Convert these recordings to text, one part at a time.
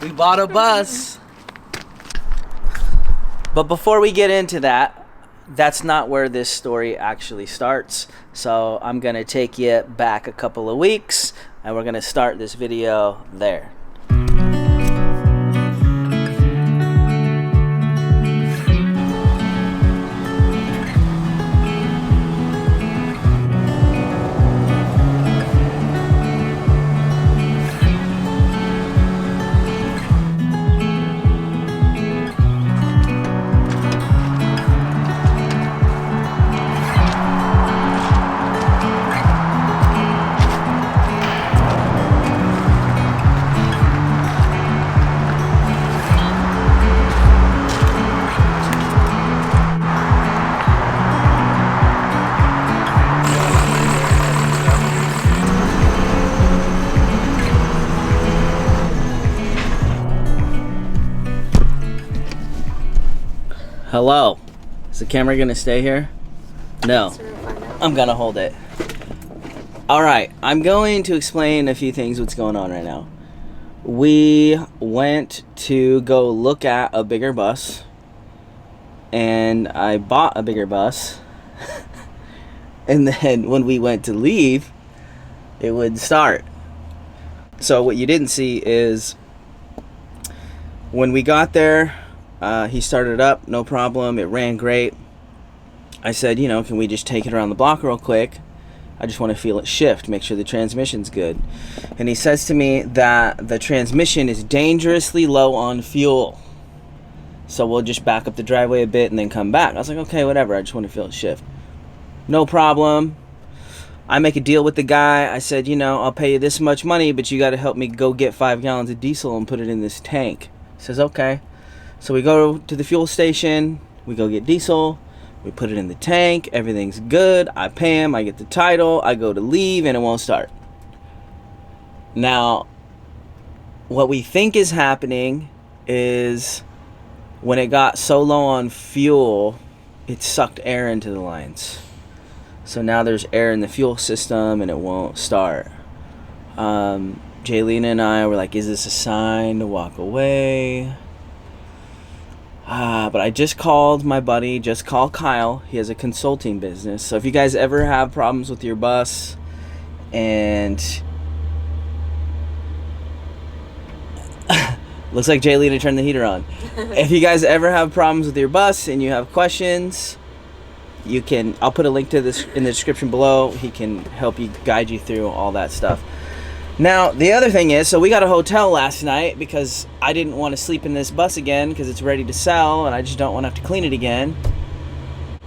We bought a bus. But before we get into that, that's not where this story actually starts. So I'm gonna take you back a couple of weeks and we're gonna start this video there. Hello. Is the camera gonna stay here? No. I'm gonna hold it. Alright, I'm going to explain a few things what's going on right now. We went to go look at a bigger bus, and I bought a bigger bus. And then when we went to leave, it wouldn't start. So what you didn't see is when we got there, he started up, no problem. It ran great. I said, you know, can we just take it around the block real quick? I just want to feel it shift, make sure the transmission's good. And he says to me that the transmission is dangerously low on fuel. So we'll just back up the driveway a bit and then come back. I was like, okay, whatever. I just want to feel it shift. No problem. I make a deal with the guy. I said, you know, I'll pay you this much money, but you got to help me go get 5 gallons of diesel and put it in this tank. He says, okay. So we go to the fuel station, we go get diesel, we put it in the tank, everything's good, I pay him, I get the title, I go to leave, and it won't start. Now, what we think is happening is when it got so low on fuel, it sucked air into the lines. So now there's air in the fuel system and it won't start. Jaylena and I were like, is this a sign to walk away? But I just called my buddy, just call Kyle. He has a consulting business. So if you guys ever have problems with your bus and looks like Jaylena turned the heater on. If you guys ever have problems with your bus and you have questions, you can, I'll put a link to this in the description below. He can help you, guide you through all that stuff. Now, the other thing is, so we got a hotel last night because I didn't want to sleep in this bus again because it's ready to sell and I just don't want to have to clean it again.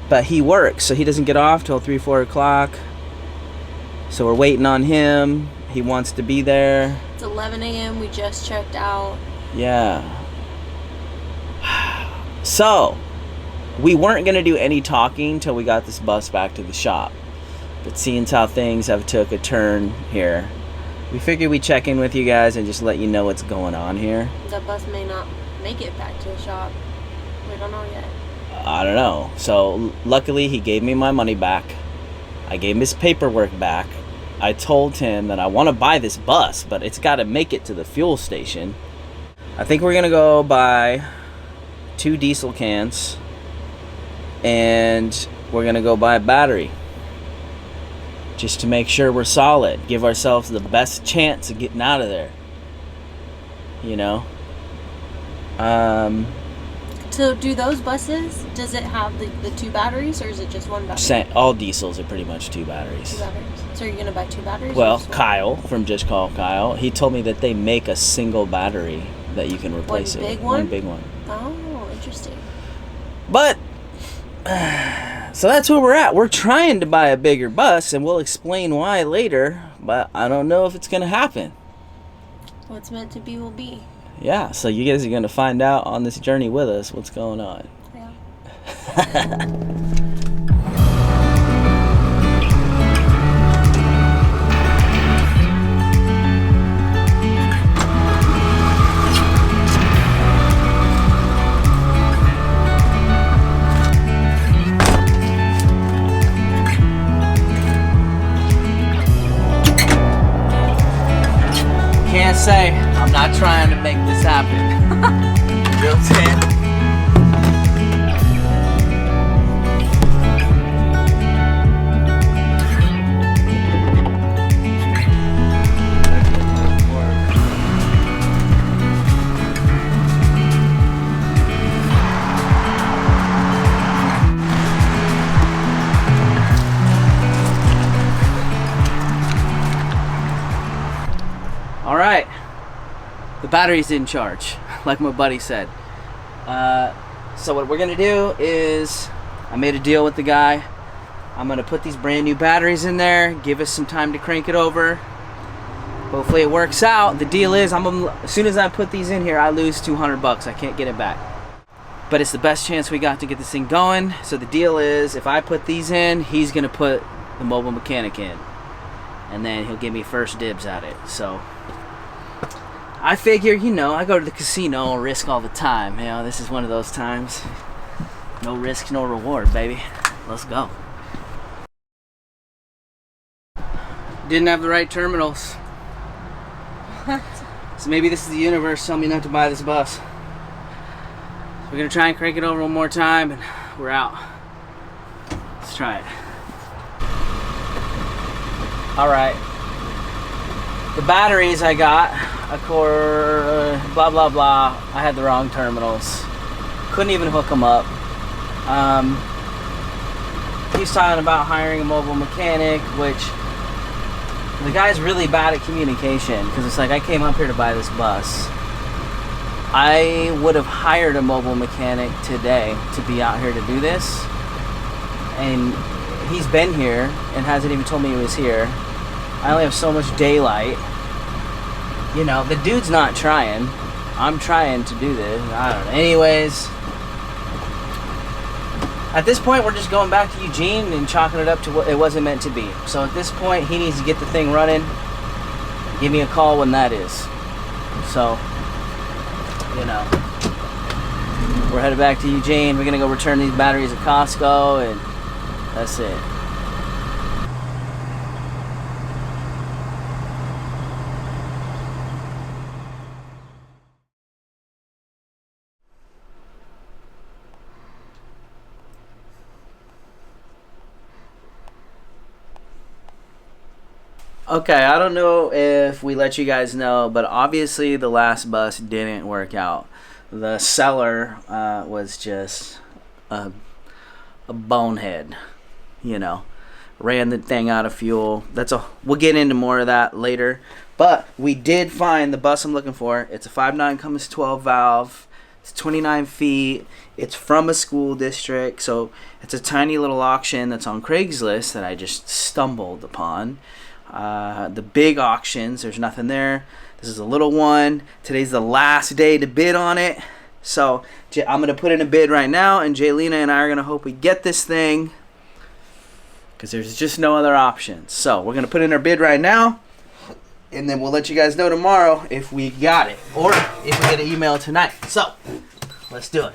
But he works, so he doesn't get off till 3, 4 o'clock. So we're waiting on him. He wants to be there. It's 11 a.m. We just checked out. Yeah. So, we weren't going to do any talking till we got this bus back to the shop. But seeing how things have took a turn here, we figured we'd check in with you guys and just let you know what's going on here. The bus may not make it back to the shop. We don't know yet. I don't know. So luckily he gave me my money back. I gave him his paperwork back. I told him that I want to buy this bus, but it's got to make it to the fuel station. I think we're going to go buy 2 diesel cans and we're going to go buy a battery. Just to make sure we're solid. Give ourselves the best chance of getting out of there. You know? So do those buses, does it have the 2 batteries or is it just 1 battery? All diesels are pretty much 2 batteries. 2 batteries. So you're going to buy 2 batteries? Well, Kyle from Just Call Kyle, he told me that they make a single battery that you can replace it with. One big one. Oh, interesting. But so that's where we're at. We're trying to buy a bigger bus, and we'll explain why later, but I don't know if it's going to happen. What's meant to be will be. Yeah, so you guys are going to find out on this journey with us what's going on. Yeah. say, I'm not trying to make this happen. You know what I'm saying? All right, the battery's in charge, like my buddy said. So what we're gonna do is, I made a deal with the guy. I'm gonna put these brand new batteries in there, give us some time to crank it over. Hopefully it works out. The deal is, as soon as I put these in here, I lose 200 bucks. I can't get it back. But it's the best chance we got to get this thing going. So the deal is, if I put these in, he's gonna put the mobile mechanic in. And then he'll give me first dibs at it. So I figure, you know, I go to the casino, risk all the time. You know, this is one of those times. No risk, no reward, baby. Let's go. Didn't have the right terminals. What? So maybe this is the universe telling me not to buy this bus. We're gonna try and crank it over one more time and we're out. Let's try it. All right. The batteries I got, blah blah blah. I had the wrong terminals. Couldn't even hook them up. He's talking about hiring a mobile mechanic, which the guy's really bad at communication, because it's like, I came up here to buy this bus. I would have hired a mobile mechanic today to be out here to do this, and he's been here and hasn't even told me he was here. I only have so much daylight. You know, the dude's not trying. I'm trying to do this. I don't know. Anyways, at this point, we're just going back to Eugene and chalking it up to what it wasn't meant to be. So at this point, he needs to get the thing running. Give me a call when that is. So, you know, we're headed back to Eugene. We're going to go return these batteries at Costco, and that's it. Okay, I don't know if we let you guys know, but obviously the last bus didn't work out. The seller was just a bonehead, you know. Ran the thing out of fuel. We'll get into more of that later. But we did find the bus I'm looking for. It's a 5.9 Cummins 12 valve. It's 29 feet. It's from a school district. So it's a tiny little auction that's on Craigslist that I just stumbled upon. The big auctions, there's nothing there. This is a little one. Today's the last day to bid on it. So I'm going to put in a bid right now, and Jaylena and I are going to hope we get this thing, because there's just no other options. So we're going to put in our bid right now, and then we'll let you guys know tomorrow if we got it, or if we get an email tonight. So let's do it.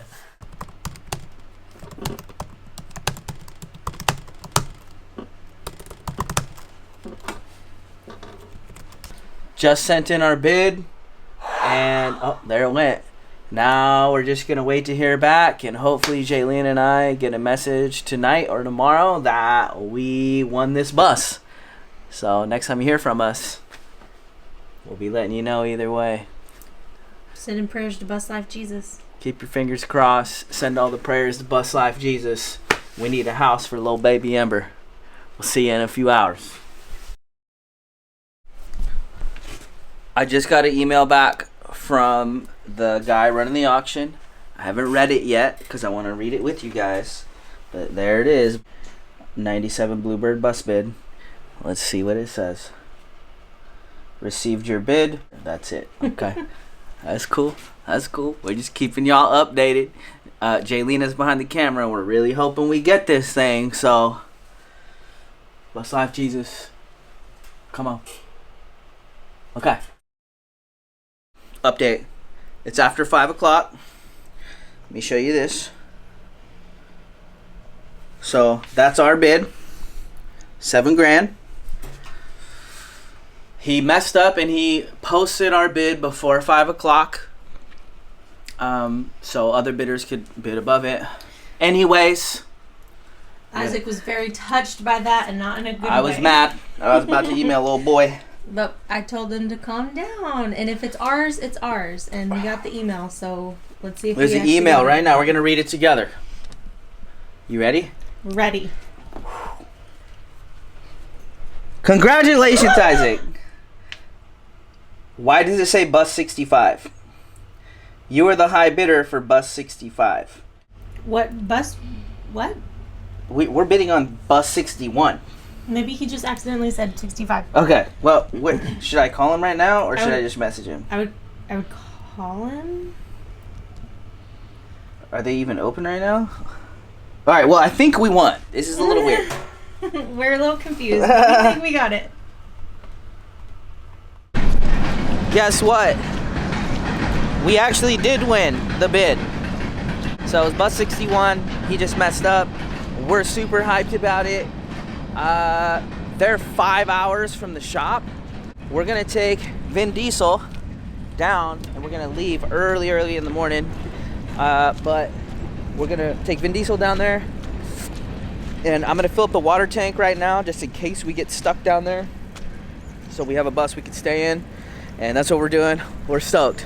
Just sent in our bid, and oh, there it went. Now we're just gonna wait to hear back, and hopefully Jaylena and I get a message tonight or tomorrow that we won this bus. So next time you hear from us, we'll be letting you know either way. Sending prayers to Bus Life Jesus. Keep your fingers crossed. Send all the prayers to Bus Life Jesus. We need a house for little baby Ember. We'll see you in a few hours. I just got an email back from the guy running the auction. I haven't read it yet because I want to read it with you guys. But there it is. 97 Bluebird bus bid. Let's see what it says. Received your bid. That's it. Okay. That's cool. That's cool. We're just keeping y'all updated. Jaylena's behind the camera. We're really hoping we get this thing. So, Bus Life Jesus. Come on. Okay. Update. It's after 5 o'clock. Let me show you this. So that's our bid. $7,000. He messed up and he posted our bid before 5 o'clock. So other bidders could bid above it. Anyways. Isaac was very touched by that and not in a good way. I was mad. I was about to email little boy. But I told him to calm down. And if it's ours, it's ours. And we got the email, so let's see if There's an email right now. We're going to read it together. You ready? Ready. Congratulations, Isaac. Why does it say bus 65? You are the high bidder for bus 65. What bus? What? We're bidding on bus 61. Maybe he just accidentally said 65. Okay. Well, should I call him right now or should I just message him? I would call him. Are they even open right now? All right. Well, I think we won. This is a little weird. We're a little confused. I think we got it. Guess what? We actually did win the bid. So it was bus 61. He just messed up. We're super hyped about it. They're 5 hours from the shop. We're gonna take Vin Diesel down and we're gonna leave early in the morning. But we're gonna take Vin Diesel down there and I'm gonna fill up the water tank right now just in case we get stuck down there. So we have a bus we can stay in, and that's what we're doing. We're stoked.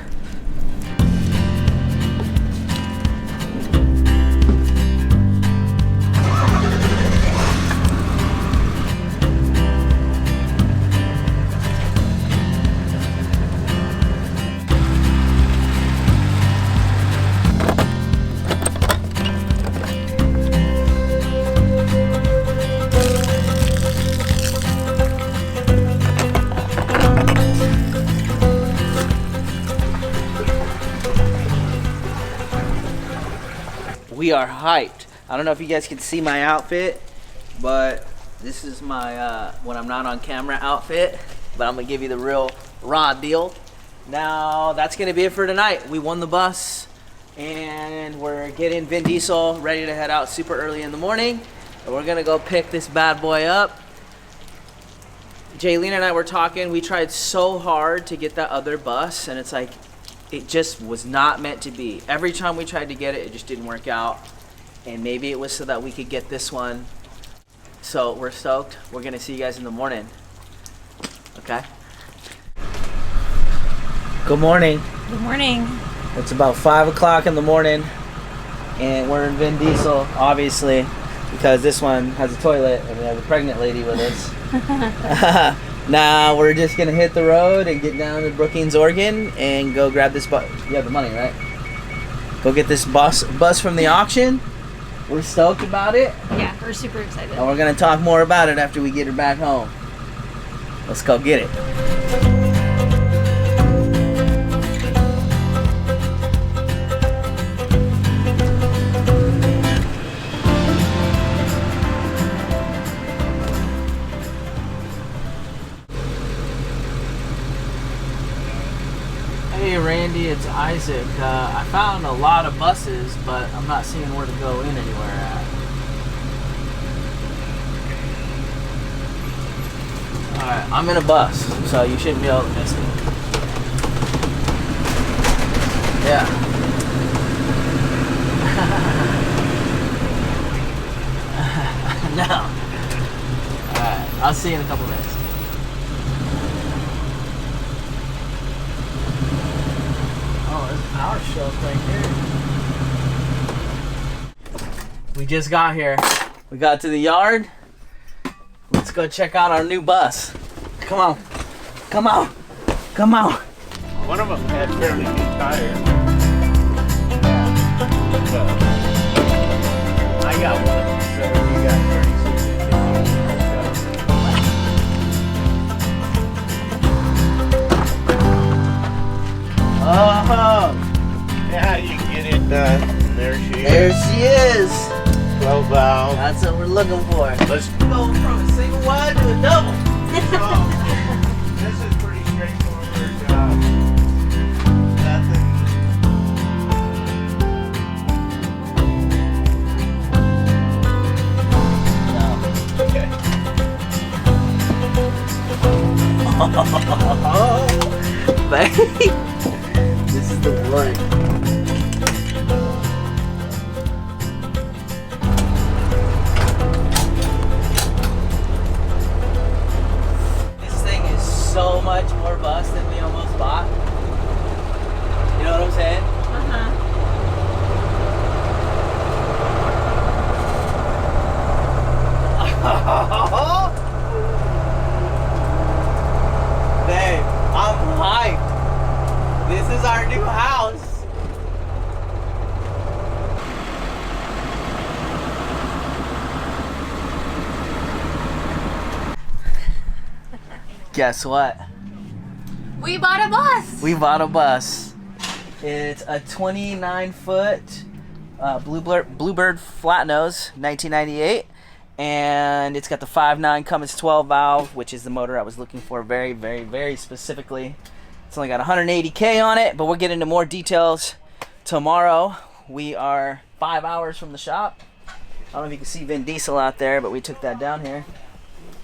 We are hyped. I don't know if you guys can see my outfit, but this is my when I'm not on camera outfit, but I'm gonna give you the real raw deal. Now that's gonna be it for tonight. We won the bus and we're getting Vin Diesel ready to head out super early in the morning, and we're gonna go pick this bad boy up. Jaylena and I were talking. We tried so hard to get that other bus, and it's like it just was not meant to be. Every time we tried to get it, it just didn't work out. And maybe it was so that we could get this one. So we're stoked. We're gonna see you guys in the morning. Okay? Good morning. Good morning. It's about 5 o'clock in the morning, and we're in Vin Diesel, obviously, because this one has a toilet and we have a pregnant lady with us. Now we're just gonna hit the road and get down to Brookings, Oregon, and go grab this bus. You have the money, right? Go get this bus from the auction. We're stoked about it. Yeah, we're super excited. And we're gonna talk more about it after we get her back home. Let's go get it. Hey Randy, it's Isaac. I found a lot of buses, but I'm not seeing where to go in anywhere at. Alright, I'm in a bus, so you shouldn't be able to miss me. Yeah. No. Alright, I'll see you in a couple minutes. Oh, there's a power shelf right here. We just got here. We got to the yard. Let's go check out our new bus. Come on. Come on. Come on. One of them had fairly new tires. But I got one, so you got 36 inches. Oh, Yeah, you get it done. There she is. there she is. 12 valve. That's what we're looking for. Let's Go from a single wide to a double. This is pretty straightforward. Nothing. Okay. Babe, this is the one. This thing is so much more bust than we almost bought. You know what I'm saying? Babe, I'm hyped. This is our new house. Guess what? We bought a bus. We bought a bus. It's a 29-foot Bluebird flat nose, 1998. And it's got the 5.9 Cummins 12 valve, which is the motor I was looking for very, very, very specifically. It's only got 180K on it, but we'll get into more details tomorrow. We are 5 hours from the shop. I don't know if you can see Vin Diesel out there, but we took that down here.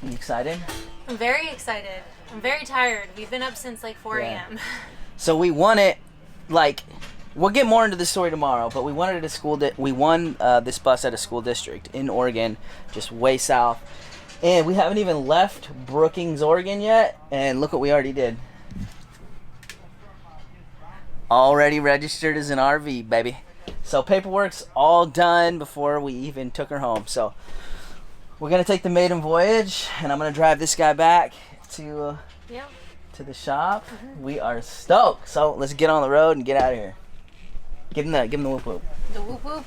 Are you excited? I'm very excited. I'm very tired. We've been up since like 4 a.m. So we won it, like, we'll get more into the story tomorrow, but we won it at a school. We won this bus at a school district in Oregon, just way south, and we haven't even left Brookings, Oregon yet. And look what we already did. Already registered as an RV, baby. So paperwork's all done before we even took her home. So we're gonna take the maiden voyage, and I'm gonna drive this guy back to the shop. We are stoked. So let's get on the road and get out of here. Give him the whoop whoop. The whoop whoop.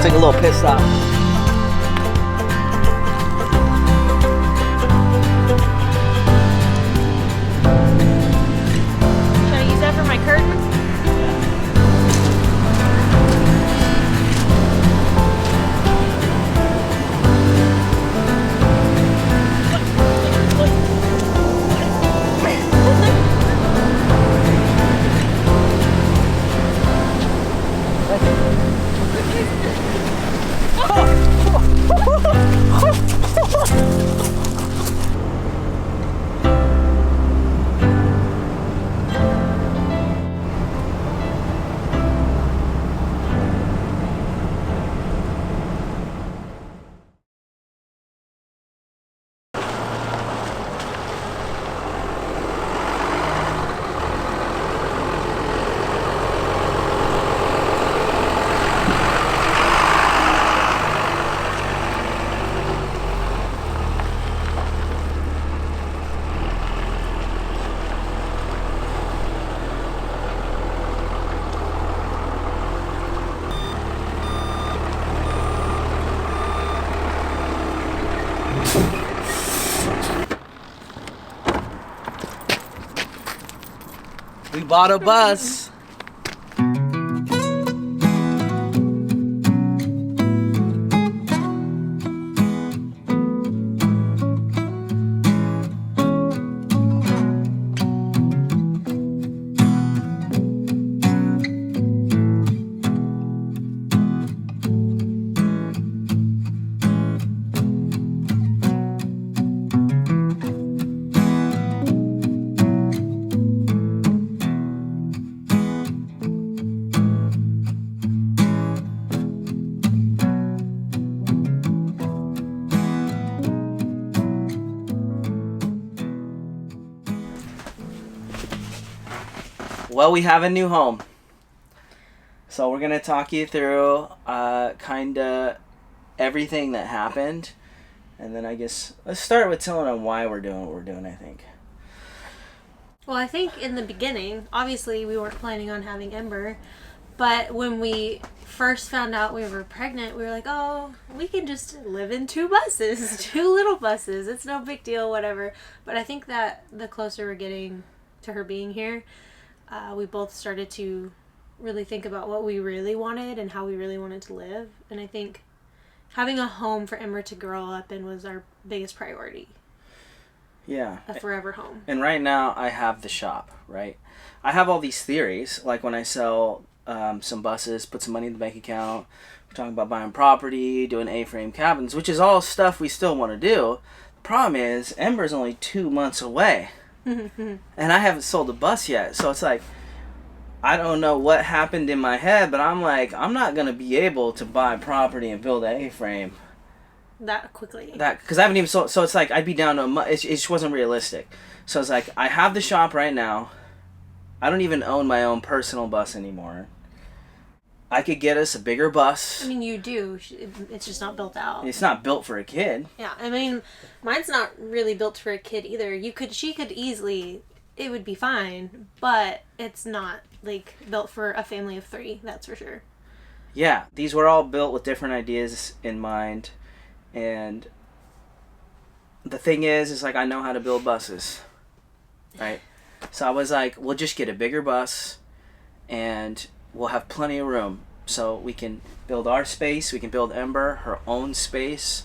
Took a little pit stop. Should I use that for my curtains? We bought a bus. Well, we have a new home. So we're going to talk you through kind of everything that happened. And then I guess let's start with telling them why we're doing what we're doing, I think. Well, I think in the beginning, obviously we weren't planning on having Ember. But when we first found out we were pregnant, we were like, oh, we can just live in 2 buses, 2 little buses. It's no big deal, whatever. But I think that the closer we're getting to her being here, we both started to really think about what we really wanted and how we really wanted to live. And I think having a home for Ember to grow up in was our biggest priority. Yeah. a forever home. And right now I have the shop, right? I have all these theories, like when I sell some buses, put some money in the bank account, we're talking about buying property, doing A-frame cabins, which is all stuff we still want to do. The problem is Ember's only 2 months away. And I haven't sold a bus yet. So it's like, I don't know what happened in my head, but I'm like, I'm not going to be able to buy property and build an A-frame That quickly. because I haven't even sold. So it's like I'd be down to it just wasn't realistic. So it's like I have the shop right now. I don't even own my own personal bus anymore. I could get us a bigger bus. I mean, you do. It's just not built out. It's not built for a kid. Yeah, I mean, mine's not really built for a kid either. She could easily, it would be fine, but it's not like built for a family of 3. That's for sure. Yeah, these were all built with different ideas in mind, and the thing is like I know how to build buses, right? So I was like, we'll just get a bigger bus, and we'll have plenty of room, so we can build our space. We can build Ember her own space,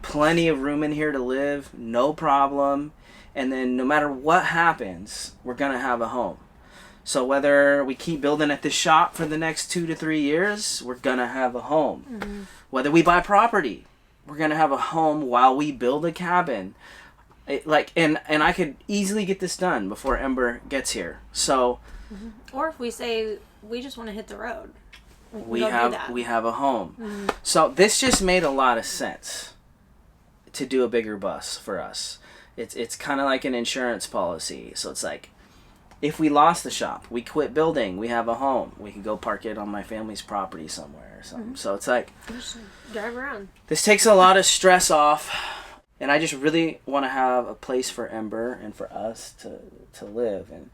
plenty of room in here to live, no problem. And then no matter what happens, we're gonna have a home. So whether we keep building at this shop for the next 2 to 3 years, we're gonna have a home. Mm-hmm. Whether we buy property, we're gonna have a home while we build a cabin. And I could easily get this done before Ember gets here. So, or if we say we just want to hit the road, we have a home. Mm-hmm. So this just made a lot of sense to do a bigger bus for us. It's kind of like an insurance policy. So it's like, if we lost the shop, we quit building, we have a home. We can go park it on my family's property somewhere or something. Mm-hmm. So it's like, just drive around. This takes a lot of stress off. And I just really want to have a place for Ember and for us to live. And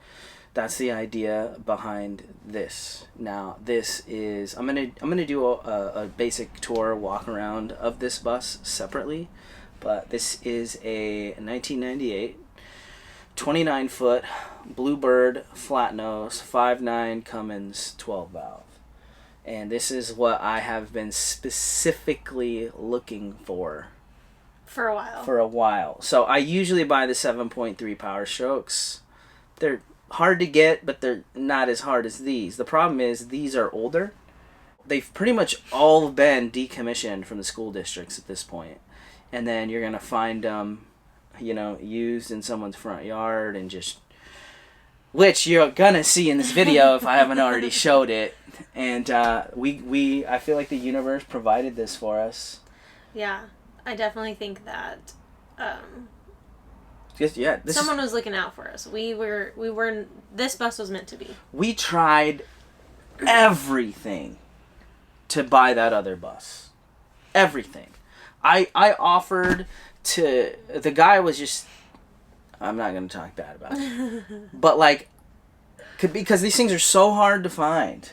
that's the idea behind this. Now, this is, I'm gonna do a basic tour, walk around of this bus separately. But this is a 1998 29-foot Bluebird flat nose 5.9 Cummins 12 valve. And this is what I have been specifically looking for for a while. So I usually buy the 7.3 Power Strokes. They're hard to get, but they're not as hard as these. The problem is these are older. They've pretty much all been decommissioned from the school districts at this point. And then you're going to find them, used in someone's front yard and just, which you're going to see in this video if I haven't already showed it. And I feel like the universe provided this for us. Yeah, I definitely think that someone was looking out for us. This bus was meant to be. We tried everything to buy that other bus. Everything. I offered to, the guy was just, I'm not going to talk bad about it. But because these things are so hard to find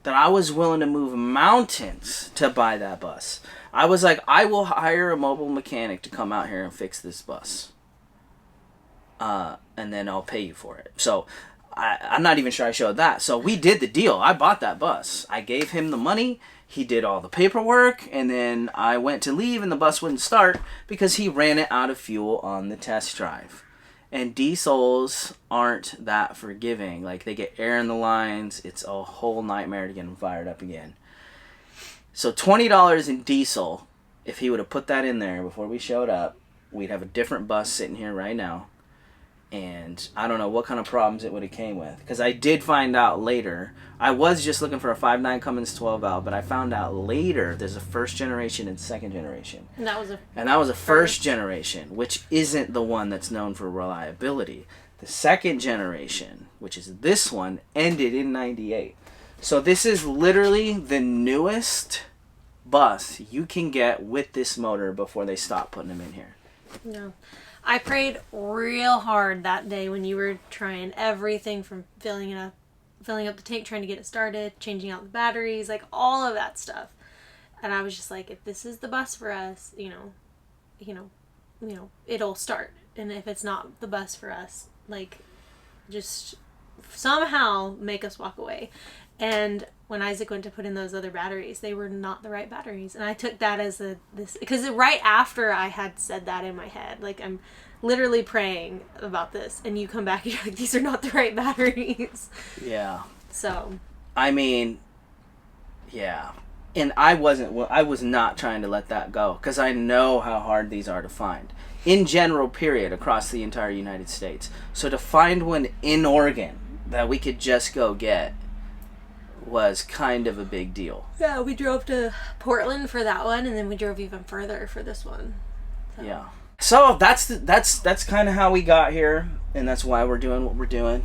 that I was willing to move mountains to buy that bus. I was like, I will hire a mobile mechanic to come out here and fix this bus. And then I'll pay you for it. So I'm not even sure I showed that. So we did the deal. I bought that bus. I gave him the money. He did all the paperwork. And then I went to leave and the bus wouldn't start because he ran it out of fuel on the test drive. And diesels aren't that forgiving. They get air in the lines. It's a whole nightmare to get them fired up again. So $20 in diesel, if he would have put that in there before we showed up, we'd have a different bus sitting here right now. And I don't know what kind of problems it would have came with. Because I did find out later. I was just looking for a 5.9 Cummins 12 valve, but I found out later there's a first generation and second generation. And that was a first generation, which isn't the one that's known for reliability. The second generation, which is this one, ended in 98. So this is literally the newest bus you can get with this motor before they stop putting them in here. No. I prayed real hard that day when you were trying everything from filling up the tank, trying to get it started, changing out the batteries, all of that stuff. And I was just like, if this is the bus for us, it'll start. And if it's not the bus for us, just somehow make us walk away. And when Isaac went to put in those other batteries, they were not the right batteries. And I took that as because right after I had said that in my head, like I'm literally praying about this, and you come back and you're like, these are not the right batteries. Yeah. So. I mean, yeah. And I was not trying to let that go, because I know how hard these are to find. In general, period, across the entire United States. So to find one in Oregon that we could just go get was kind of a big deal. Yeah, we drove to Portland for that one, and then we drove even further for this one. So. Yeah. So that's kind of how we got here, and that's why we're doing what we're doing.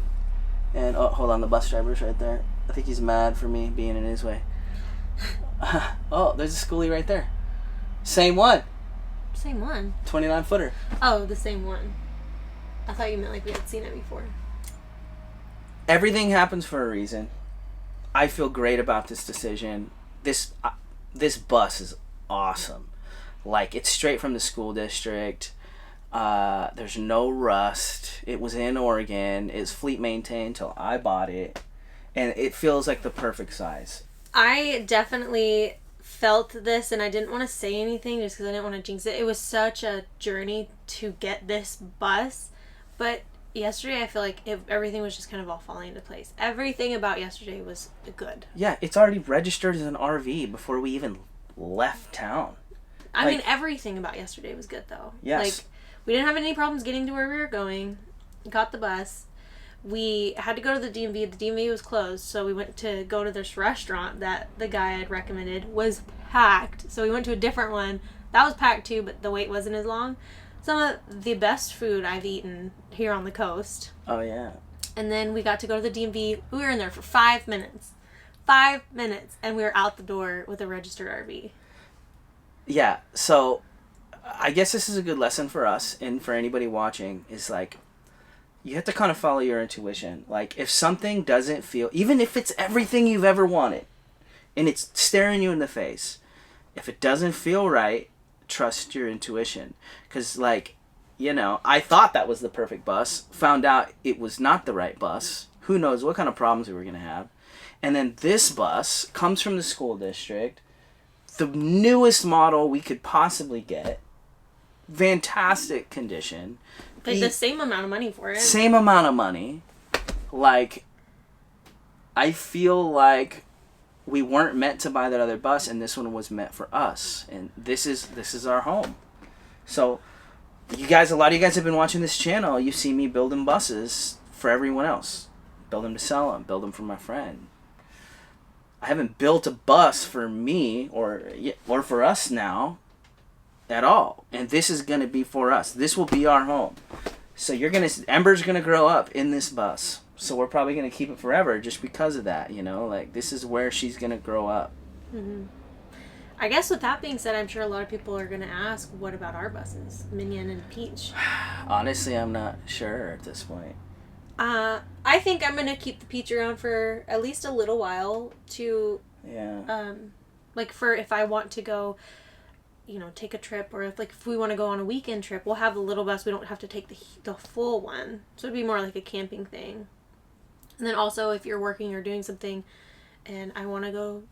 And oh, hold on, the bus driver's right there. I think he's mad for me being in his way. Oh, there's a Skoolie right there. Same one. Same one. 29 footer. Oh, the same one. I thought you meant like we had seen it before. Everything happens for a reason. I feel great about this decision. This bus is awesome. Like, it's straight from the school district. There's no rust. It was in Oregon. It's fleet maintained till I bought it. And it feels like the perfect size. I definitely felt this, and I didn't want to say anything just because I didn't want to jinx it. It was such a journey to get this bus. But yesterday, I feel like everything was just kind of all falling into place. Everything about yesterday was good. Yeah, it's already registered as an RV before we even left town. I mean, everything about yesterday was good, though. Yes. Like, we didn't have any problems getting to where we were going. Got the bus. We had to go to the DMV. The DMV was closed, so we went to go to this restaurant that the guy had recommended. Was packed, so we went to a different one. That was packed too, but the wait wasn't as long. Some of the best food I've eaten here on the coast. Oh, yeah. And then we got to go to the DMV. We were in there for 5 minutes. 5 minutes, and we were out the door with a registered RV. Yeah, so I guess this is a good lesson for us and for anybody watching, is like, you have to kind of follow your intuition. Like, if something doesn't feel, even if it's everything you've ever wanted and it's staring you in the face, if it doesn't feel right, trust your intuition. Because, like, you know, I thought that was the perfect bus, found out it was not the right bus. Who knows what kind of problems we were going to have. And then this bus comes from the school district, the newest model we could possibly get, fantastic condition. Paid the same amount of money for it. Same amount of money. Like, I feel like we weren't meant to buy that other bus, and this one was meant for us. And this is our home. So, you guys, a lot of you guys have been watching this channel. You see me building buses for everyone else. Build them to sell them. Build them for my friend. I haven't built a bus for me or for us now at all. And this is going to be for us. This will be our home. So Ember's going to grow up in this bus. So we're probably going to keep it forever just because of that, you know? Like, this is where she's going to grow up. Mm-hmm. I guess with that being said, I'm sure a lot of people are going to ask, what about our buses? Minion and Peach. Honestly, I'm not sure at this point. I think I'm going to keep the Peach around for at least a little while to... Yeah. Like, for if I want to go... you know, take a trip, or if we want to go on a weekend trip, we'll have the little bus. We don't have to take the full one. So it'd be more like a camping thing. And then also, if you're working or doing something and I want to go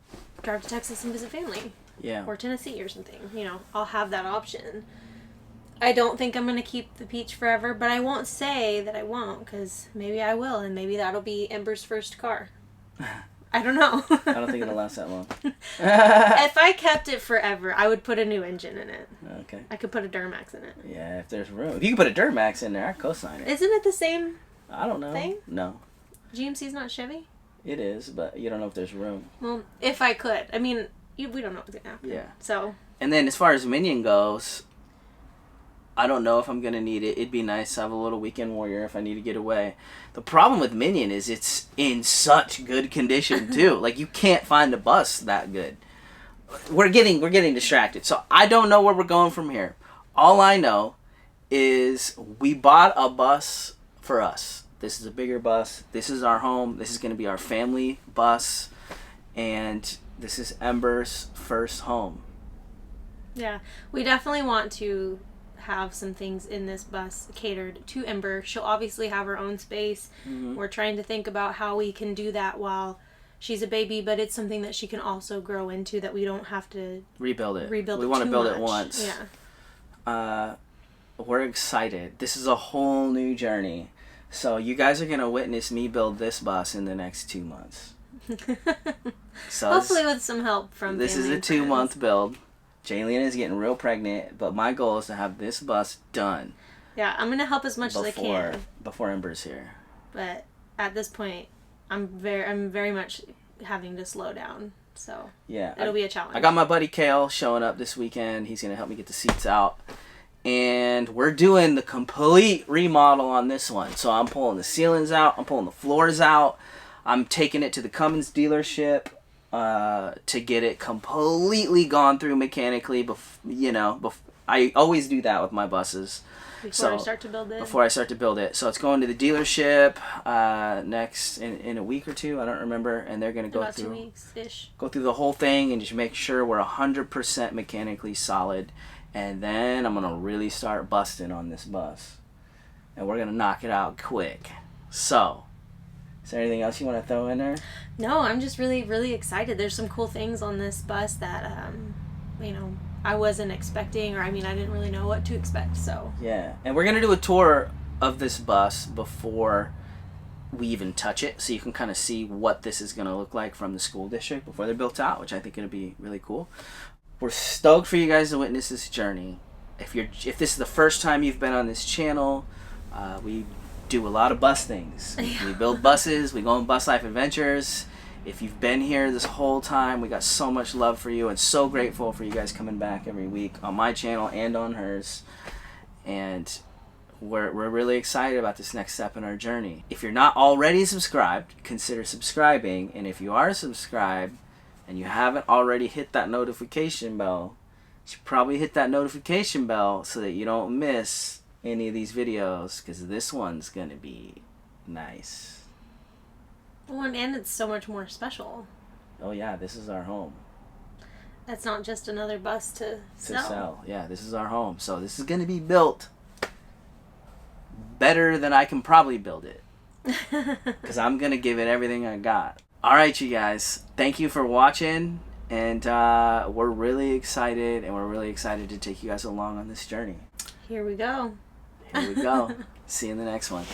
drive to Texas and visit family. Yeah. Or Tennessee or something, you know, I'll have that option. I don't think I'm going to keep the Peach forever, but I won't say that I won't, because maybe I will, and maybe that'll be Ember's first car. I don't know. I don't think it'll last that long. If I kept it forever, I would put a new engine in it. Okay. I could put a Duramax in it. Yeah, if there's room. If you can put a Duramax in there, I'd co-sign it. Isn't it the same I don't know. thing? No. GMC's not Chevy? It is, but you don't know if there's room. Well, if I could. I mean, we don't know what's going to happen. Yeah. So. And then as far as Minion goes, I don't know if I'm going to need it. It'd be nice to have a little weekend warrior if I need to get away. The problem with Minion is it's in such good condition, too. Like, you can't find a bus that good. We're getting distracted. So I don't know where we're going from here. All I know is we bought a bus for us. This is a bigger bus. This is our home. This is going to be our family bus. And this is Ember's first home. Yeah. We definitely want to have some things in this bus catered to Ember. She'll obviously have her own space. Mm-hmm. We're trying to think about how we can do that while she's a baby, but it's something that she can also grow into, that we don't have to rebuild it. We want want to to build it once. Yeah. We're excited. This is a whole new journey. So you guys are going to witness me build this bus in the next 2 months. So hopefully with some help from this is family a and 2-month friends. build. Jaylena is getting real pregnant, but my goal is to have this bus done. Yeah, I'm gonna help as much as I can. Before Ember's here. But at this point, I'm very much having to slow down. So yeah, it'll be a challenge. I got my buddy Kale showing up this weekend. He's gonna help me get the seats out. And we're doing the complete remodel on this one. So I'm pulling the ceilings out. I'm pulling the floors out. I'm taking it to the Cummins dealership to get it completely gone through mechanically. I always do that with my buses. Before I start to build it? Before I start to build it. So it's going to the dealership next in a week or two. I don't remember. And they're going to go about through 2 weeks-ish. Go through the whole thing and just make sure we're 100% mechanically solid. And then I'm going to really start busting on this bus. And we're going to knock it out quick. So, is there anything else you want to throw in there? No, I'm just really, really excited. There's some cool things on this bus that, I wasn't expecting, or I didn't really know what to expect, so. Yeah, and we're going to do a tour of this bus before we even touch it, so you can kind of see what this is going to look like from the school district before they're built out, which I think is going to be really cool. We're stoked for you guys to witness this journey. If this is the first time you've been on this channel, we do a lot of bus things. We build buses, we go on bus life adventures. If you've been here this whole time, we got so much love for you and so grateful for you guys coming back every week on my channel and on hers. And we're really excited about this next step in our journey. If you're not already subscribed, consider subscribing. And if you are subscribed and you haven't already hit that notification bell, you should probably hit that notification bell so that you don't miss any of these videos, because this one's going to be nice. Well, and it's so much more special. Oh yeah, this is our home. That's not just another bus to sell. Yeah, this is our home. So this is going to be built better than I can probably build it. Because I'm going to give it everything I got. All right, you guys. Thank you for watching. And we're really excited. And we're really excited to take you guys along on this journey. Here we go. Here we go. See you in the next one.